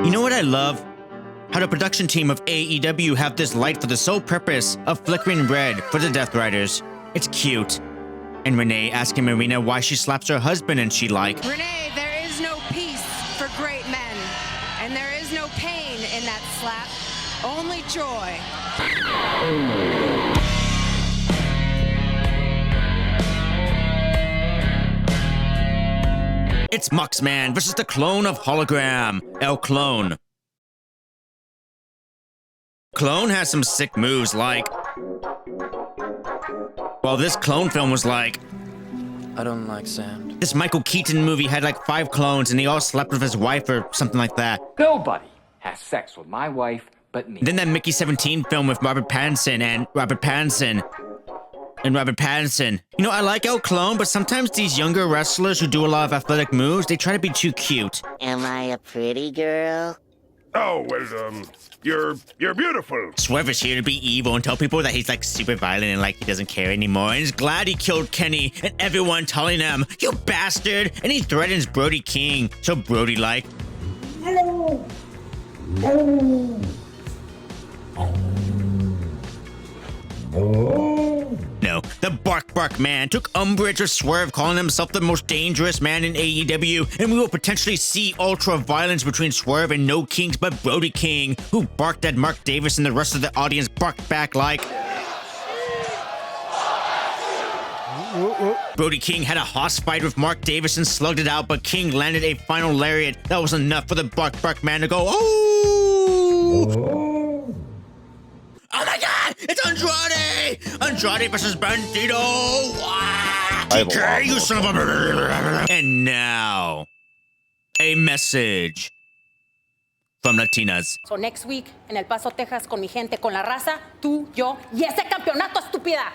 You know what I love? How the production team of AEW have this light for the sole purpose of flickering red for the Death Riders. It's cute. And Renee asking Marina why she slaps her husband and she like, Renee, there is no peace for great men. And there is no pain in that slap. Only joy. It's Muxman versus the clone of Hologram, El Clone. Clone has some sick moves like... Well, this clone film was like... I don't like sand. This Michael Keaton movie had like 5 clones and they all slept with his wife or something like that. Nobody has sex with my wife but me. Then that Mickey 17 film with Robert Pattinson and Robert Pattinson. You know, I like El Clone, but sometimes these younger wrestlers who do a lot of athletic moves, they try to be too cute. Am I a pretty girl? Oh, well, you're beautiful. Swerve is here to be evil and tell people that he's like super violent and like he doesn't care anymore. And he's glad he killed Kenny and everyone telling him, you bastard! And he threatens Brody King. So Brody like, hello. Oh. No, the Bark Man took umbrage with Swerve calling himself the most dangerous man in AEW, and we will potentially see ultra violence between Swerve and no kings but Brody King, who barked at Mark Davis and the rest of the audience barked back like... Brody King had a hoss fight with Mark Davis and slugged it out, but King landed a final lariat that was enough for the Bark Man to go, oh! Oh my god! It's Andrade! Andrade versus Bandito! Ah, TK, you son of a... And now, a message from Latinas. So next week, en El Paso, Texas, con mi gente, con la raza, tú, yo, y ese campeonato, estúpida!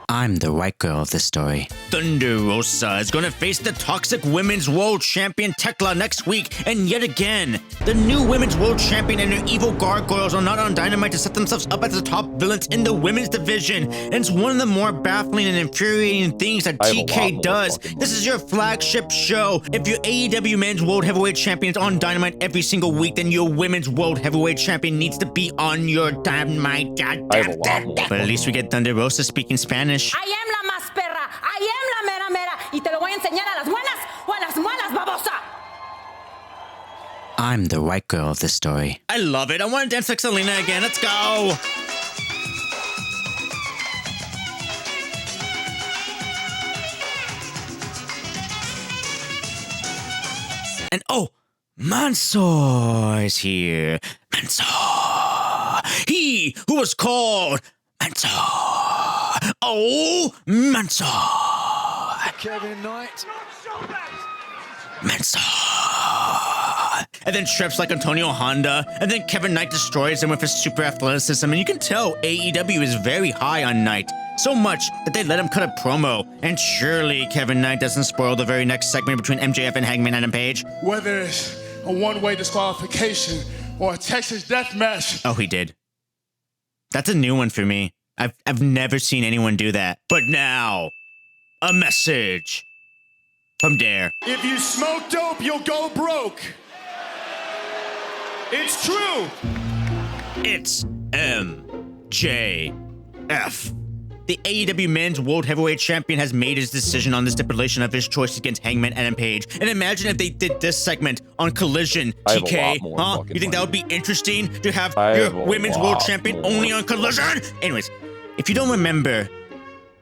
I'm the white girl of this story. Thunder Rosa is going to face the toxic women's world champion Tekla next week. And yet again, the new women's world champion and her evil gargoyles are not on Dynamite to set themselves up as the top villains in the women's division. And it's one of the more baffling and infuriating things that TK does. This is your flagship show. If your AEW men's world heavyweight champion is on Dynamite every single week, then your women's world heavyweight champion needs to be on your Dynamite. But at least we get Thunder Rosa speaking Spanish. I am la más perra, I am la mera mera, y te lo voy a enseñar a las buenas o a las malas, babosa! I'm the white girl of this story. I love it. I want to dance like Selena again. Let's go. And oh, Mansoor is here. Mansoor. He who was called Mansoor. Oh, Mansoor. Kevin Knight. Mansoor. And then trips like Antonio Honda. And then Kevin Knight destroys him with his super athleticism. And you can tell AEW is very high on Knight. So much that they let him cut a promo. And surely Kevin Knight doesn't spoil the very next segment between MJF and Hangman Adam Page. Whether it's a one-way disqualification or a Texas death match. Oh, he did. That's a new one for me. I've never seen anyone do that. But now, a message from Dare. If you smoke dope, you'll go broke. It's true. It's MJF. The AEW Men's World Heavyweight Champion has made his decision on the stipulation of his choice against Hangman Adam Page. And imagine if they did this segment on Collision, TK. Huh? You think that would be interesting to have your Women's World Champion only on Collision? Anyways, if you don't remember,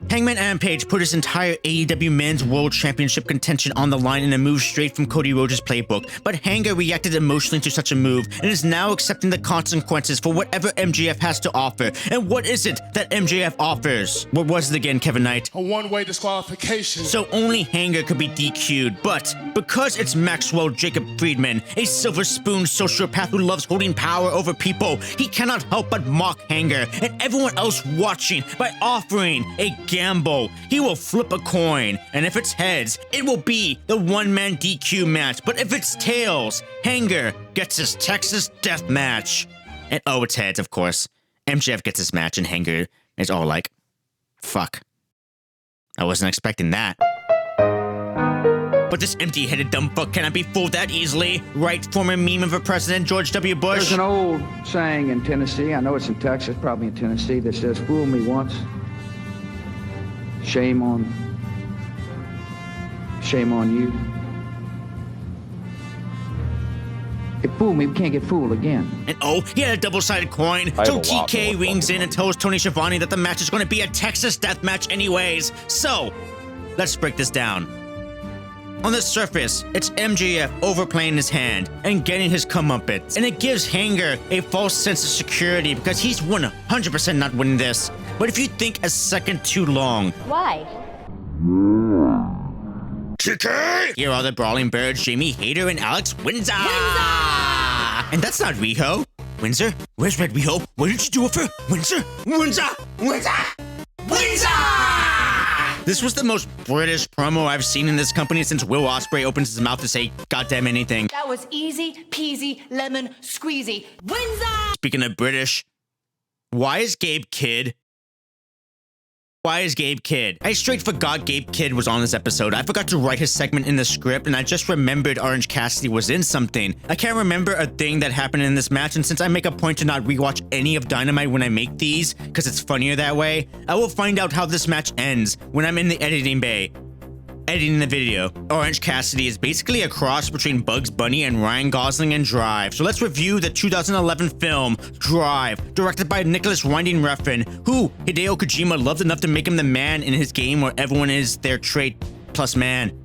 Hangman Adam Page put his entire AEW Men's World Championship contention on the line in a move straight from Cody Rhodes' playbook, but Hanger reacted emotionally to such a move and is now accepting the consequences for whatever MJF has to offer. And what is it that MJF offers? What was it again, Kevin Knight? A one-way disqualification. So only Hanger could be DQ'd, but because it's Maxwell Jacob Friedman, a silver spoon sociopath who loves holding power over people, he cannot help but mock Hanger and everyone else watching by offering a gamble. He will flip a coin, and if it's heads, it will be the one-man DQ match. But if it's tails, Hanger gets his Texas death match. And oh, it's heads, of course. MJF gets his match, and Hanger is all like, fuck. I wasn't expecting that. But this empty-headed dumb fuck cannot be fooled that easily. Right, former meme of a President George W. Bush? There's an old saying in Tennessee, I know it's in Texas, probably in Tennessee, that says, fool me once, shame on you. If fool me, we can't get fooled again. And oh, he had a double-sided coin. So TK rings in and tells Tony Schiavone that the match is going to be a Texas death match anyways. So, let's break this down. On the surface, it's MJF overplaying his hand and getting his comeuppance. And it gives Hanger a false sense of security because he's 100% not winning this. But if you think a second too long... Why? TK! Here are the Brawling Birds, Jamie Hayter and Alex Windsor! And that's not Riho. Windsor? Where's Red Riho? What did you do with her? Windsor? Windsor? Windsor? Windsor! This was the most British promo I've seen in this company since Will Ospreay opens his mouth to say goddamn anything. That was easy peasy lemon squeezy. Windsor! Speaking of British, why is Gabe Kidd? Why is Gabe Kidd? I straight forgot Gabe Kidd was on this episode. I forgot to write his segment in the script, and I just remembered Orange Cassidy was in something. I can't remember a thing that happened in this match, and since I make a point to not rewatch any of Dynamite when I make these, because it's funnier that way, I will find out how this match ends when I'm in the editing bay. Editing the video. Orange Cassidy is basically a cross between Bugs Bunny and Ryan Gosling in Drive. So let's review the 2011 film, Drive, directed by Nicholas Winding Refn, who Hideo Kojima loved enough to make him the man in his game where everyone is their trait plus man.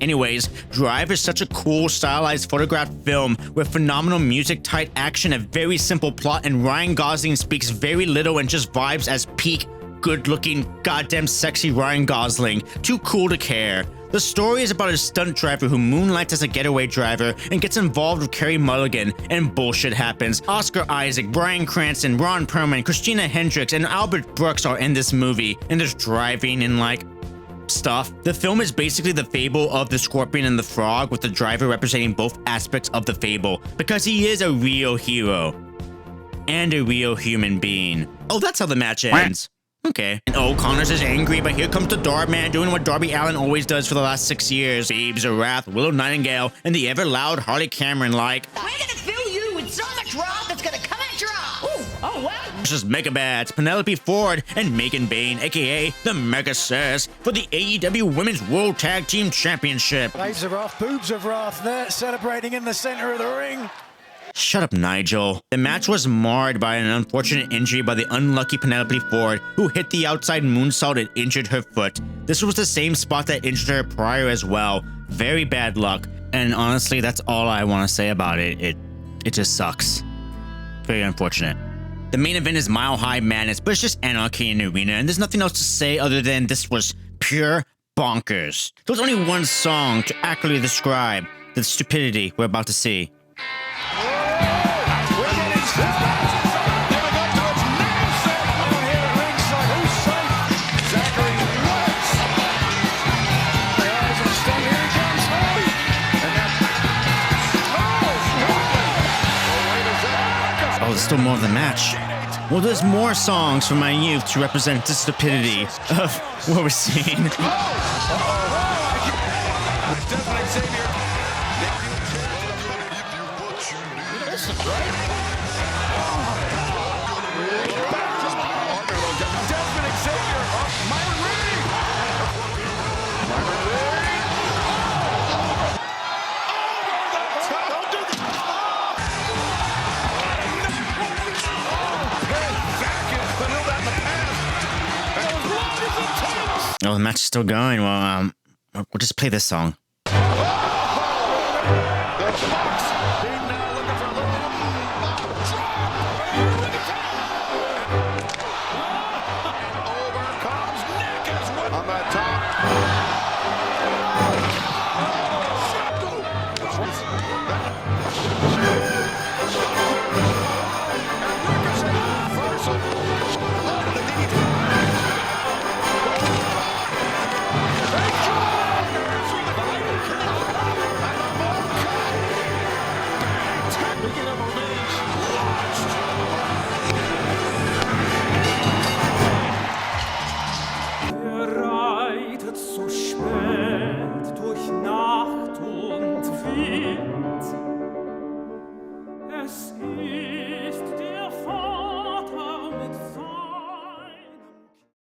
Anyways, Drive is such a cool, stylized, photographed film with phenomenal music, tight action, a very simple plot, and Ryan Gosling speaks very little and just vibes as peak good-looking, goddamn sexy Ryan Gosling. Too cool to care. The story is about a stunt driver who moonlights as a getaway driver and gets involved with Carey Mulligan, and bullshit happens. Oscar Isaac, Bryan Cranston, Ron Perlman, Christina Hendricks, and Albert Brooks are in this movie, and there's driving and like stuff. The film is basically the fable of the scorpion and the frog, with the driver representing both aspects of the fable, because he is a real hero and a real human being. Oh, that's how the match ends. Okay. And oh, Connors is angry, but here comes the Dark Man doing what Darby Allin always does for the last 6 years. Babes of Wrath, Willow Nightingale, and the ever-loud Harley Cameron like, we're gonna fill you with so much wrath that's gonna come at your eye. Ooh, oh wow. versus Megabats, Penelope Ford, and Megan Bayne, aka the Mega Sis, for the AEW Women's World Tag Team Championship. Babes of Wrath, boobs of Wrath there, celebrating in the center of the ring. Shut up, Nigel. The match was marred by an unfortunate injury by the unlucky Penelope Ford, who hit the outside moonsault and injured her foot. This was the same spot that injured her prior as well. Very bad luck. And honestly, that's all I want to say about it. It just sucks. Very unfortunate. The main event is Mile High Madness, but it's just anarchy in the arena, and there's nothing else to say other than this was pure bonkers. There's only one song to accurately describe the stupidity we're about to see. Oh, there's still more of the match. Well, there's more songs from my youth to represent the stupidity of what we're seeing. Oh, the match is still going. Well, we'll just play this song. see.